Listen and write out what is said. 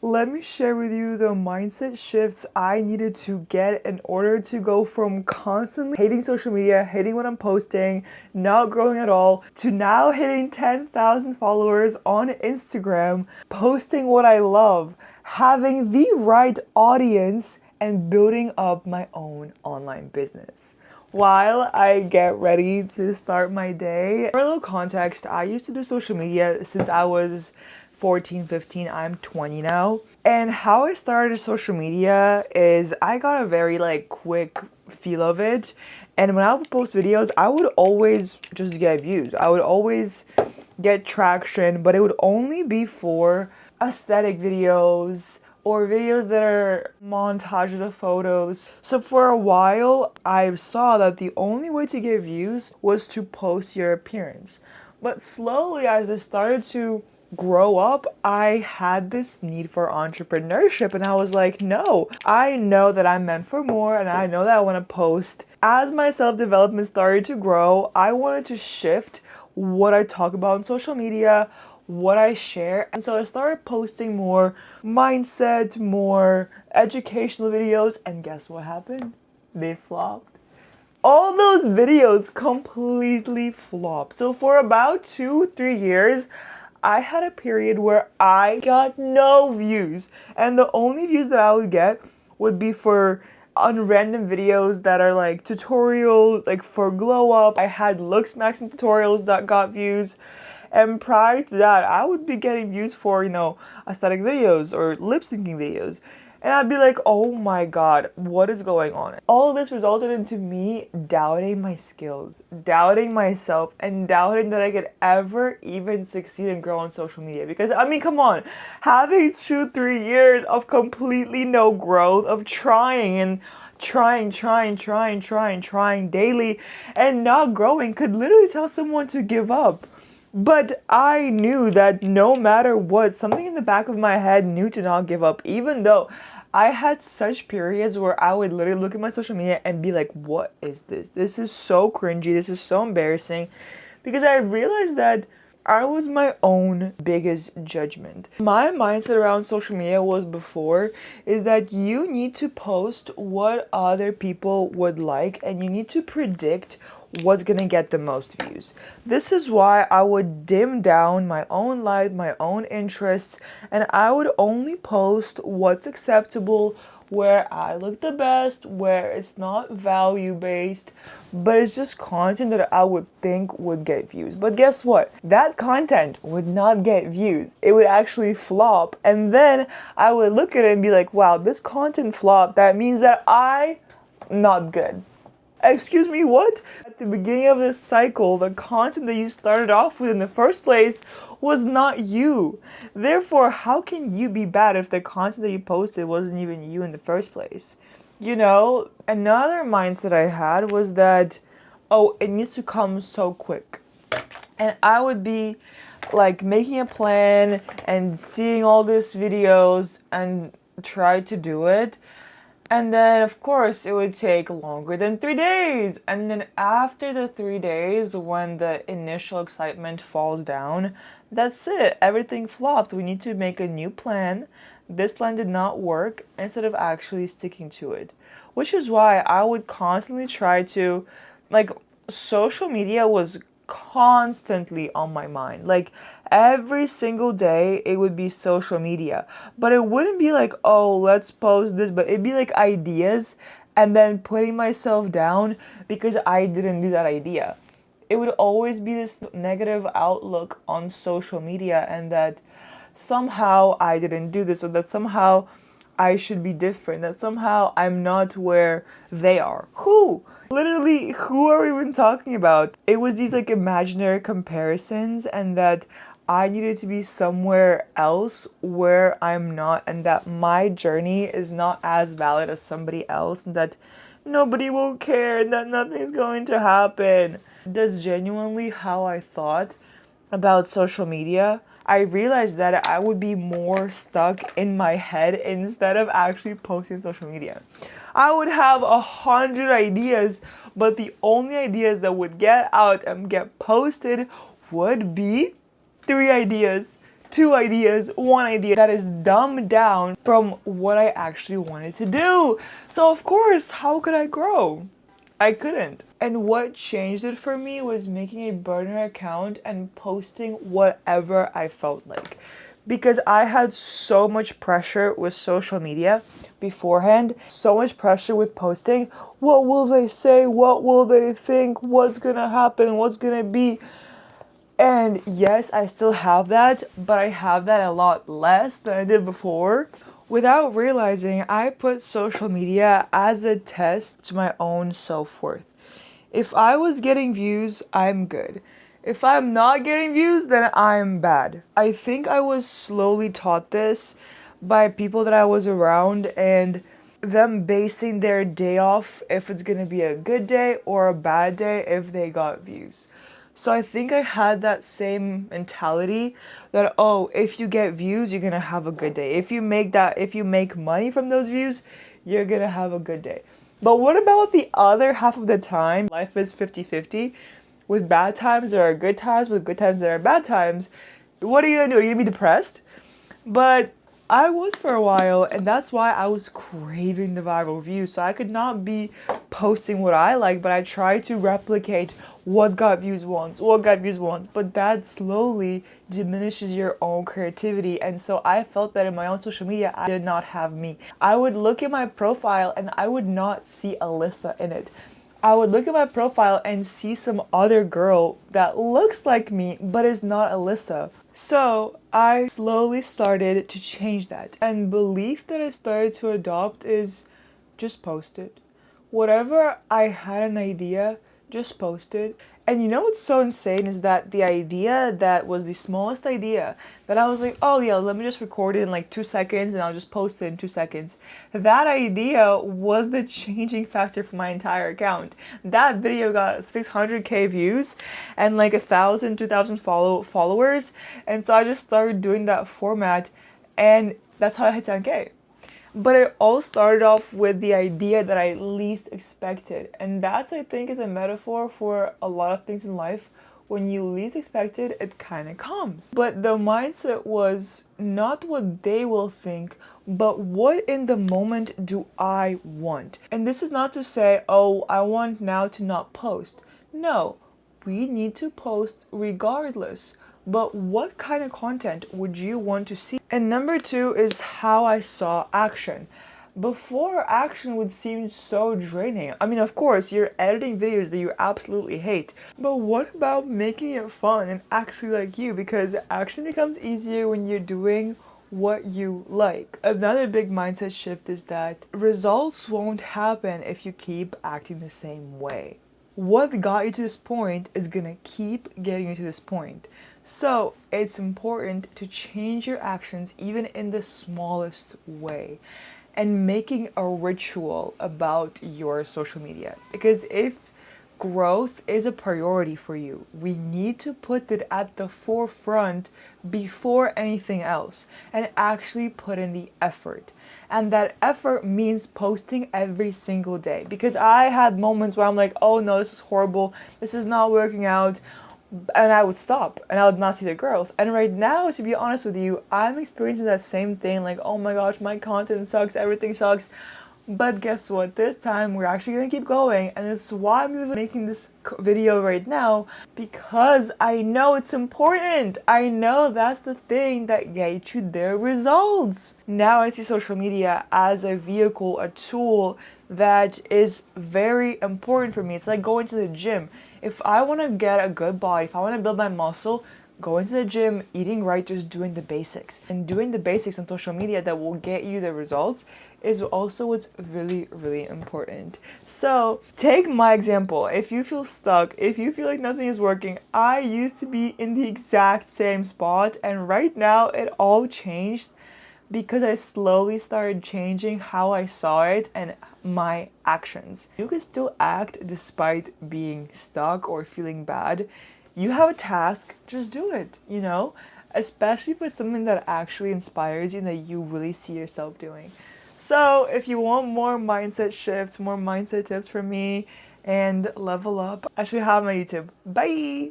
let me share with you the mindset shifts I needed to get in order to go from constantly hating social media, hating what I'm posting, not growing at all, to now hitting 10,000 followers on Instagram, posting what I love, having the right audience, and building up my own online business. While I get ready to start my day, for a little context, I used to do social media since I was 14, 15, I'm 20 now. And how I started social media is I got a very quick feel of it. And when I would post videos, I would always just get views. I would always get traction, but it would only be for aesthetic videos or videos that are montages of photos. So for a while, I saw that the only way to get views was to post your appearance. But slowly, as I started to grow up, I had this need for entrepreneurship, and I was like, no, I know that I'm meant for more, and I know that I want to post. As my self-development started to grow, I wanted to shift what I talk about on social media, what I share. And so I started posting more mindset, more educational videos, and guess what happened? They flopped. All those videos completely flopped. So for about 2-3 years, I had a period where I got no views. And the only views that I would get would be for on random videos that are like tutorials, like for glow up. I had looks maxing tutorials that got views. And prior to that, I would be getting views for, aesthetic videos or lip syncing videos. And I'd be like, oh my god, what is going on? All of this resulted into me doubting my skills, doubting myself, and doubting that I could ever even succeed and grow on social media. Because, come on, having 2-3 years of completely no growth, of trying and trying daily and not growing could literally tell someone to give up. But I knew that no matter what, something in the back of my head knew to not give up, even though I had such periods where I would literally look at my social media and be like, what is this? This is so cringy. This is so embarrassing. Because I realized that I was my own biggest judgment. My mindset around social media was before is that you need to post what other people would like, and you need to predict what's gonna get the most views. This is why I would dim down my own life, my own interests, and I would only post what's acceptable, where I look the best, where it's not value based, but it's just content that I would think would get views. But guess what? That content would not get views. It would actually flop. And then I would look at it and be like, wow, this content flopped. That means that I'm not good. Excuse me, what? At the beginning of this cycle, the content that you started off with in the first place was not you. Therefore, how can you be bad if the content that you posted wasn't even you in the first place? Another mindset I had was that, oh, it needs to come so quick. And I would be making a plan and seeing all these videos and try to do it. And then, of course, it would take longer than 3 days. And then after the 3 days, when the initial excitement falls down, that's it. Everything flopped. We need to make a new plan. This plan did not work instead of actually sticking to it. Which is why I would constantly try to, social media was constantly on my mind. Every single day it would be social media, but it wouldn't be like, oh, let's post this, but it'd be ideas and then putting myself down because I didn't do that idea. It would always be this negative outlook on social media, and that somehow I didn't do this, or that somehow I should be different, that somehow I'm not where they are. Who? Literally, who are we even talking about? It was these imaginary comparisons, and that I needed to be somewhere else where I'm not, and that my journey is not as valid as somebody else, and that nobody will care, and that nothing's going to happen. That's genuinely how I thought about social media. I realized that I would be more stuck in my head instead of actually posting social media. I would have 100 ideas, but the only ideas that would get out and get posted would be 3 ideas, 2 ideas, 1 idea that is dumbed down from what I actually wanted to do. So of course, how could I grow? I couldn't. And what changed it for me was making a burner account and posting whatever I felt like. Because I had so much pressure with social media beforehand, so much pressure with posting. What will they say? What will they think? What's gonna happen? What's gonna be? And yes, I still have that, but I have that a lot less than I did before. Without realizing, I put social media as a test to my own self-worth. If I was getting views, I'm good. If I'm not getting views, then I'm bad. I think I was slowly taught this by people that I was around and them basing their day off if it's gonna be a good day or a bad day if they got views. So I think I had that same mentality that, oh, if you get views, you're gonna have a good day. If you make money from those views, you're gonna have a good day. But what about the other half of the time? Life is 50-50. With bad times there are good times, with good times there are bad times. What are you gonna do? Are you gonna be depressed? But I was for a while, and that's why I was craving the viral views. So I could not be posting what I like, but I tried to replicate what got views once, what got views once. But that slowly diminishes your own creativity. And so I felt that in my own social media, I did not have me. I would look at my profile and I would not see Alyssa in it. I would look at my profile and see some other girl that looks like me but is not Alyssa. So I slowly started to change that. And belief that I started to adopt is just post it. Whatever I had an idea, just post it. And you know what's so insane is that the idea that was the smallest idea that I was like, oh yeah, let me just record it in like 2 seconds and I'll just post it in 2 seconds. That idea was the changing factor for my entire account. That video got 600k views and like 1,000, 2,000 followers. And so I just started doing that format and that's how I hit 10k. But it all started off with the idea that I least expected. And that's, I think, is a metaphor for a lot of things in life. When you least expect it, it kind of comes. But the mindset was not what they will think, but what in the moment do I want? And this is not to say, oh, I want now to not post. No, we need to post regardless. But what kind of content would you want to see? And number 2 is how I saw action. Before, action would seem so draining. I mean, of course, you're editing videos that you absolutely hate. But what about making it fun and actually like you? Because action becomes easier when you're doing what you like. Another big mindset shift is that results won't happen if you keep acting the same way. What got you to this point is gonna keep getting you to this point. So it's important to change your actions even in the smallest way and making a ritual about your social media. Because if growth is a priority for you, we need to put it at the forefront before anything else and actually put in the effort. And that effort means posting every single day. Because I had moments where I'm like, oh no, this is horrible, this is not working out. And I would stop and I would not see the growth. And right now, to be honest with you, I'm experiencing that same thing. Like, oh my gosh, my content sucks, everything sucks. But guess what? This time we're actually gonna keep going, and it's why I'm even making this video right now, because I know it's important. I know that's the thing that gets you their results. Now I see social media as a vehicle, a tool that is very important for me. It's like going to the gym. If I want to get a good body, if I want to build my muscle, going to the gym, eating right, just doing the basics. And doing the basics on social media that will get you the results is also what's really, really important. So take my example. If you feel stuck, if you feel like nothing is working, I used to be in the exact same spot, and right now it all changed because I slowly started changing how I saw it and my actions. You can still act despite being stuck or feeling bad. You have a task, just do it, you know? Especially if it's something that actually inspires you and that you really see yourself doing. So if you want more mindset shifts, more mindset tips from me, and level up, I should have my YouTube. Bye!